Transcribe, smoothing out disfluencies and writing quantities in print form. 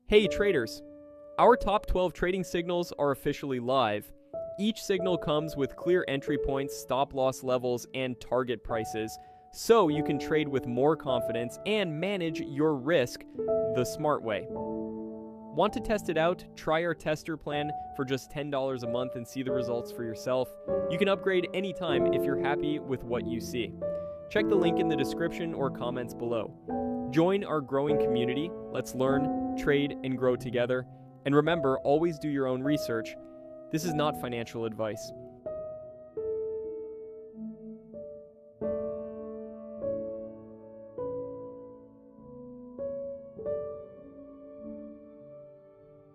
Hey traders! Our top 12 trading signals are officially live. Each signal comes with clear entry points, stop-loss levels, and target prices, so you can trade with more confidence and manage your risk the smart way. Want to test it out? Try our tester plan for just $10 a month and see the results for yourself. You can upgrade anytime if you're happy with what you see. Check the link in the description or comments below. Join our growing community. Let's learn, trade, and grow together. And remember, always do your own research. This is not financial advice.